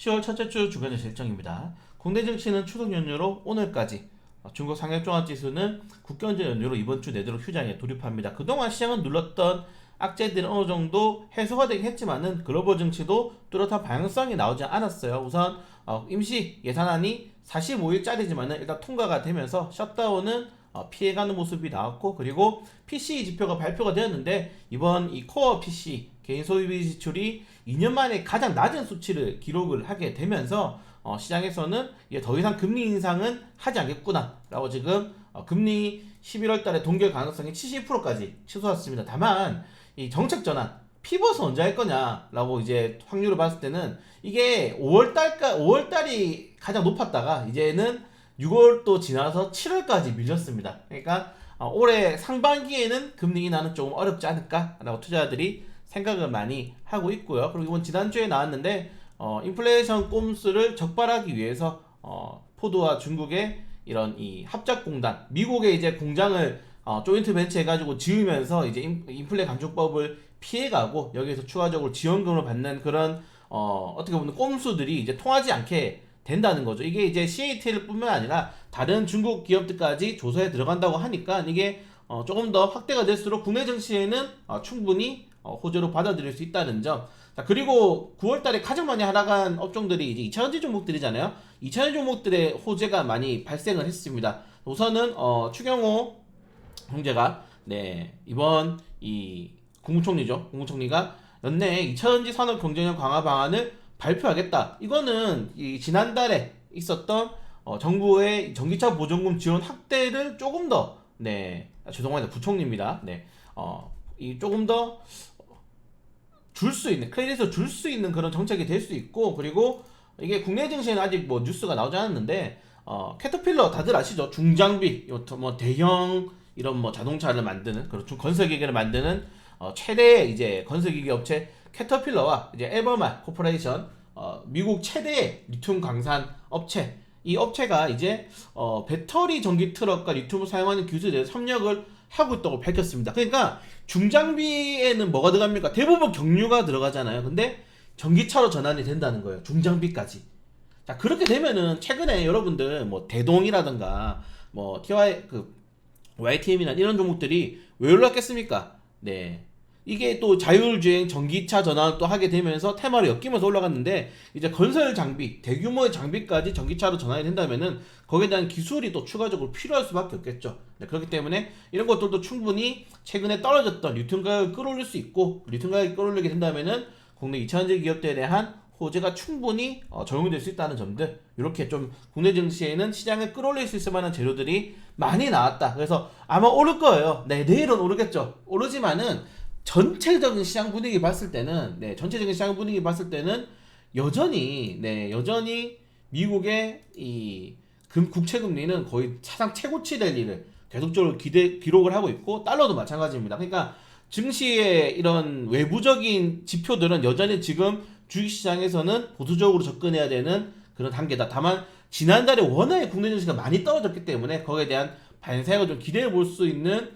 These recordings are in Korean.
10월 첫째 주 주간지수 일정입니다. 국내 증시는 추석 연휴로 오늘까지, 중국 상해종합지수는 국경제 연휴로 이번 주 내도록 휴장에 돌입합니다. 그동안 시장은 눌렀던 악재들은 어느 정도 해소가 되긴 했지만은 글로벌 증시도 뚜렷한 방향성이 나오지 않았어요. 우선 임시 예산안이 45일짜리지만은 일단 통과가 되면서 셧다운은 피해가는 모습이 나왔고, 그리고 PCE 지표가 발표가 되었는데 이번 이 코어 PC 개인 소비 지출이 2년 만에 가장 낮은 수치를 기록을 하게 되면서 시장에서는 이제 더 이상 금리 인상은 하지 않겠구나 라고 지금 금리 11월 달에 동결 가능성이 70%까지 치솟았습니다. 다만 이 정책 전환 피벗은 언제 할 거냐라고 이제 확률을 봤을 때는 이게 5월달이 가장 높았다가 이제는 6월도 지나서 7월까지 밀렸습니다. 그러니까 올해 상반기에는 금리 인하는 조금 어렵지 않을까라고 투자자들이 생각을 많이 하고 있고요. 그리고 이번 지난주에 나왔는데 인플레이션 꼼수를 적발하기 위해서 포드와 중국의 이런 이 합작공단, 미국의 이제 공장을 조인트 벤처 해가지고 지으면서 이제 인플레 감축법을 피해가고 여기에서 추가적으로 지원금을 받는 그런 어떻게 보면 꼼수들이 이제 통하지 않게 된다는 거죠. 이게 이제 CATL 뿐만 아니라 다른 중국 기업들까지 조사에 들어간다고 하니까 이게 조금 더 확대가 될수록 국내 증시에는 충분히 호재로 받아들일 수 있다는 점. 자, 그리고 9월달에 가장 많이 하락한 업종들이 이제 2차전지 종목들이잖아요. 2차전지 종목들의 호재가 많이 발생을 했습니다. 우선은 추경호 형제가 이번 이 국무총리죠. 국무총리가 연내에 2차전지 산업 경쟁력 강화 방안을 발표하겠다. 이거는 이 지난달에 있었던 정부의 전기차 보조금 지원 확대를 조금 더 죄송합니다. 부총리입니다. 이 조금 더 줄 수 있는 크레딧을 줄 수 있는 그런 정책이 될 수 있고, 그리고 이게 국내 증시에는 아직 뭐 뉴스가 나오지 않았는데 캐터필러 다들 아시죠? 중장비 뭐 대형 이런 뭐 자동차를 만드는 그런 건설기계를 만드는 최대 이제 건설기계 업체 캐터필러와 이제 에버말 코퍼레이션 미국 최대의 리튬 광산 업체, 이 업체가 이제 배터리 전기 트럭과 리튬을 사용하는 기술에 대해서 협력을 하고 있다고 밝혔습니다. 그러니까 중장비에는 뭐가 들어갑니까? 대부분 경유가 들어가잖아요. 근데 전기차로 전환이 된다는 거예요. 중장비까지. 자, 그렇게 되면은 최근에 여러분들 뭐 대동이라든가 뭐 TY YTM이나 이런 종목들이 왜 올랐겠습니까? 이게 또 자율주행 전기차 전환을 또 하게 되면서 테마로 엮이면서 올라갔는데, 이제 건설 장비, 대규모의 장비까지 전기차로 전환이 된다면은 거기에 대한 기술이 또 추가적으로 필요할 수밖에 없겠죠. 그렇기 때문에 이런 것들도 충분히 최근에 떨어졌던 리튬 가격을 끌어올릴 수 있고, 리튬 가격이 끌어올리게 된다면은 국내 2차전지 기업들에 대한 호재가 충분히 적용될 수 있다는 점들, 이렇게 좀 국내 증시에는 시장을 끌어올릴 수 있을 만한 재료들이 많이 나왔다. 그래서 아마 오를 거예요. 내일은 오르겠죠. 오르지만은 전체적인 시장 분위기 봤을 때는 여전히 미국의 이 국채 금리는 거의 사상 최고치 될 일을 계속적으로 기록을 하고 있고, 달러도 마찬가지입니다. 그러니까 증시의 이런 외부적인 지표들은 여전히 지금 주식시장에서는 보수적으로 접근해야 되는 그런 단계다. 다만 지난달에 워낙에 국내 증시가 많이 떨어졌기 때문에 거기에 대한 반등을 좀 기대해 볼 수 있는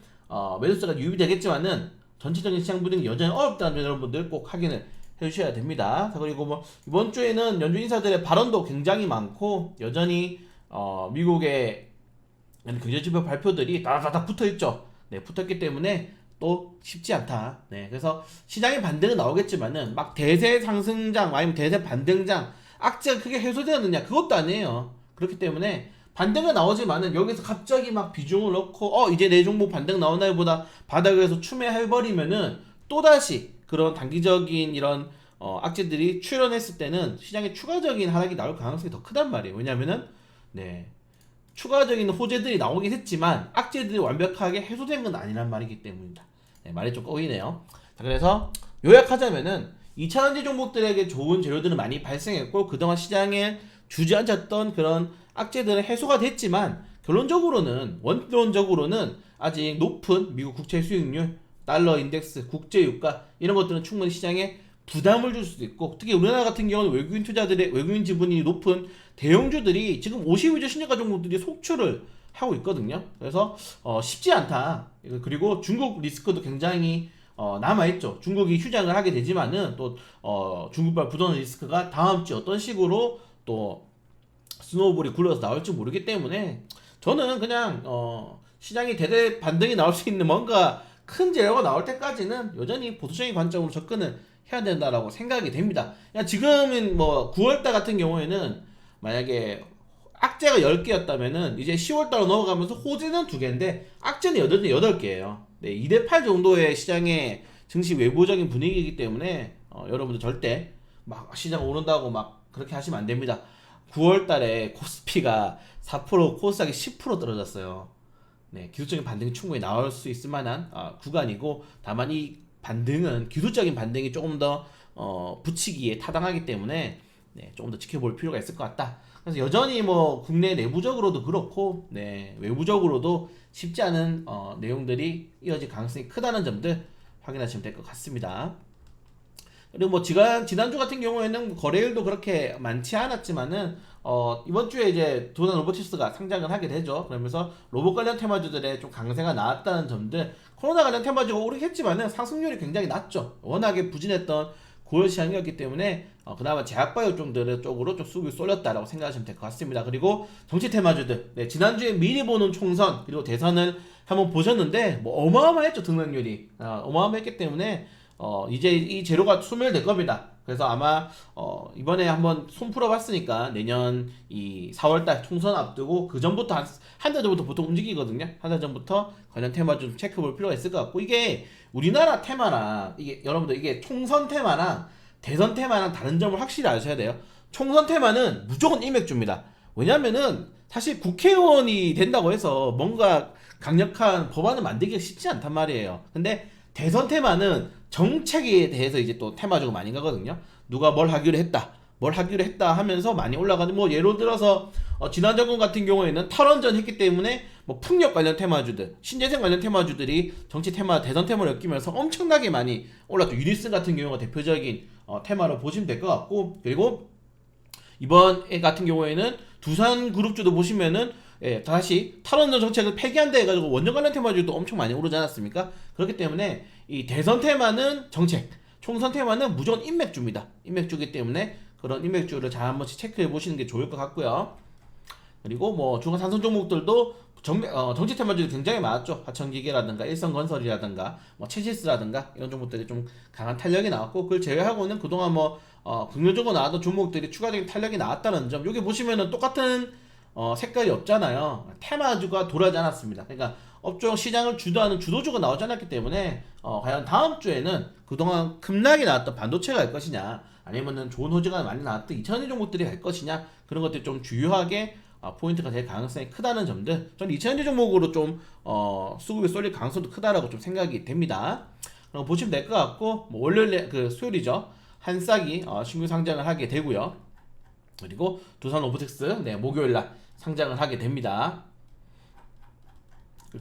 매수세가 유입이 되겠지만은 전체적인 시장 분위기 여전히 어렵다는 점 여러분들 꼭 확인을 해주셔야 됩니다. 그리고 뭐 이번 주에는 연준 인사들의 발언도 굉장히 많고, 여전히 미국의 경제지표 발표들이 다다닥 붙어있죠. 붙었기 때문에 또 쉽지 않다. 그래서 시장의 반등은 나오겠지만은 막 대세 상승장 아니면 대세 반등장 악재가 크게 해소되었느냐, 그것도 아니에요. 그렇기 때문에 반등은 나오지만은 여기서 갑자기 막 비중을 넣고 이제 내 종목 반등 나오나요 보다 바닥에서 추매해버리면은 또다시 그런 단기적인 이런 악재들이 출현했을 때는 시장에 추가적인 하락이 나올 가능성이 더 크단 말이에요. 왜냐면은 추가적인 호재들이 나오긴 했지만 악재들이 완벽하게 해소된 건 아니란 말이기 때문입니다. 말이 좀 꼬이네요. 자, 그래서 요약하자면은 2차전지 종목들에게 좋은 재료들은 많이 발생했고, 그동안 시장에 주저앉았던 그런 악재들은 해소가 됐지만, 원론적으로는 아직 높은 미국 국채 수익률, 달러 인덱스, 국제 유가 이런 것들은 충분히 시장에 부담을 줄 수도 있고, 특히 우리나라 같은 경우는 외국인 지분이 높은 대형주들이 지금 52주 신저가 종목들이 속출을 하고 있거든요. 그래서 쉽지 않다. 그리고 중국 리스크도 굉장히 남아있죠. 중국이 휴장을 하게 되지만은 또 중국발 부도는 리스크가 다음 주 어떤 식으로 또 스노우볼이 굴러서 나올지 모르기 때문에 저는 그냥 시장이 대대 반등이 나올 수 있는 뭔가 큰 재료가 나올 때까지는 여전히 보수적인 관점으로 접근을 해야 된다라고 생각이 됩니다. 그냥 지금은 뭐 9월달 같은 경우에는 만약에 악재가 10개였다면은 이제 10월달로 넘어가면서 호재는 2개인데 악재는 여전히 8개예요. 네, 2대8 정도의 시장의 증시 외부적인 분위기이기 때문에 여러분들 절대 막 시장 오른다고 막 그렇게 하시면 안 됩니다. 9월달에 코스피가 4% 코스닥이 10% 떨어졌어요. 네, 기술적인 반등이 충분히 나올 수 있을 만한 구간이고, 다만 이 반등은 기술적인 반등이 조금 더 붙이기에 타당하기 때문에 네, 조금 더 지켜볼 필요가 있을 것 같다. 그래서 여전히 뭐 국내 내부적으로도 그렇고 네, 외부적으로도 쉽지 않은 내용들이 이어질 가능성이 크다는 점들 확인하시면 될 것 같습니다. 그리고 뭐 지난주 같은 경우에는 거래일도 그렇게 많지 않았지만은 이번 주에 이제 두산 로보티스가 상장을 하게 되죠. 그러면서 로봇 관련 테마주들의 좀 강세가 나왔다는 점들, 코로나 관련 테마주가 오르겠지만은 상승률이 굉장히 낮죠. 워낙에 부진했던 9월 시장이었기 때문에 그나마 제약바이오 쪽으로 좀 수급이 쏠렸다라고 생각하시면 될 것 같습니다. 그리고 정치 테마주들, 네, 지난주에 미리 보는 총선 그리고 대선을 한번 보셨는데 뭐 어마어마했죠. 등락률이 어마어마했기 때문에 이제 이 재료가 소멸될 겁니다. 그래서 아마 이번에 한번 손 풀어봤으니까 내년 이 4월달 총선 앞두고 그 전부터 한 달 전부터 보통 움직이거든요. 한 달 전부터 관련 테마 좀 체크볼 필요가 있을 것 같고, 이게 우리나라 테마랑 이게 여러분들 이게 총선 테마랑 대선 테마랑 다른 점을 확실히 아셔야 돼요. 총선 테마는 무조건 일맥주입니다. 왜냐면은 사실 국회의원이 된다고 해서 뭔가 강력한 법안을 만들기가 쉽지 않단 말이에요. 근데 대선 테마는 정책에 대해서 이제 또 테마적으로 많이 가거든요. 누가 뭘 하기로 했다 하면서 많이 올라가는, 뭐 예를 들어서 지난 정권 같은 경우에는 탈원전 했기 때문에 뭐 풍력 관련 테마주들, 신재생 관련 테마주들이 정치 테마, 대선 테마를 엮이면서 엄청나게 많이 올랐죠. 유니슨 같은 경우가 대표적인 테마로 보시면 될 것 같고, 그리고 이번 애 같은 경우에는 두산그룹주도 보시면은 다시 탈원전 정책을 폐기한다 해가지고 원전 관련 테마주도 엄청 많이 오르지 않았습니까? 그렇기 때문에 이 대선 테마는 정책, 총선 테마는 무조건 인맥주입니다. 인맥주기 때문에 그런 인맥주를 잘 한 번씩 체크해 보시는 게 좋을 것 같고요. 그리고 뭐 중간 상승 종목들도 정치 테마주들이 굉장히 많았죠. 하천기계라든가 일성건설이라든가 뭐 체시스라든가 이런 종목들이 좀 강한 탄력이 나왔고, 그걸 제외하고는 그동안 뭐 긍정적으로 나왔던 종목들이 추가적인 탄력이 나왔다는 점, 여기 보시면은 똑같은 색깔이 없잖아요. 테마주가 돌아지 않았습니다. 그러니까 업종 시장을 주도하는 주도주가 나오지 않았기 때문에 과연 다음 주에는 그동안 급락이 나왔던 반도체가 갈 것이냐, 아니면은 좋은 호재가 많이 나왔던 2000년 종목들이 갈 것이냐, 그런 것들이 좀 주요하게 포인트가 될 가능성이 크다는 점들, 저는 2000년 종목으로 좀 수급이 쏠릴 가능성도 크다라고 좀 생각이 됩니다. 보시면 될 것 같고, 뭐 월요일 그 수요일이죠. 한싹이 신규 상장을 하게 되고요. 그리고 두산 로보틱스 네, 목요일날 상장을 하게 됩니다.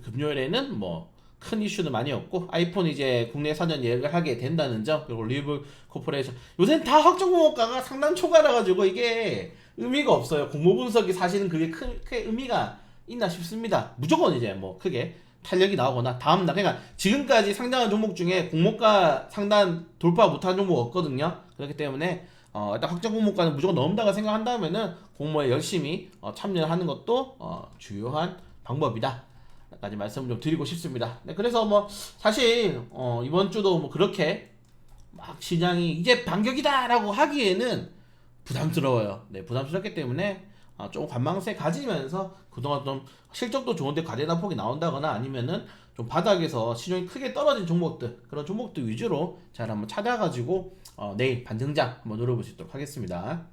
금요일에는 뭐 큰 이슈는 많이 없고, 아이폰 이제 국내 사전 예약을 하게 된다는 점, 그리고 리브 코퍼레이션, 요새는 다 확정 공모가가 상당 초과라 가지고 이게 의미가 없어요. 공모 분석이 사실은 그게 크게 의미가 있나 싶습니다. 무조건 이제 뭐 크게 탄력이 나오거나 다음날, 그러니까 지금까지 상장한 종목 중에 공모가 상단 돌파 못한 종목 없거든요. 그렇기 때문에 일단 확정 공모가는 무조건 넘는다고 생각한다면은 공모에 열심히 참여하는 것도 주요한 방법이다 까지 말씀을 좀 드리고 싶습니다. 네, 그래서 뭐 사실 이번 주도 뭐 그렇게 막 시장이 이제 반격이다라고 하기에는 부담스러워요. 네, 부담스럽기 때문에 조금 관망세 가지면서 그동안 좀 실적도 좋은데 과대단폭이 나온다거나 아니면은 좀 바닥에서 시중이 크게 떨어진 종목들, 그런 종목들 위주로 잘 한번 찾아가지고 내일 반등장 한번 노려볼 수 있도록 하겠습니다.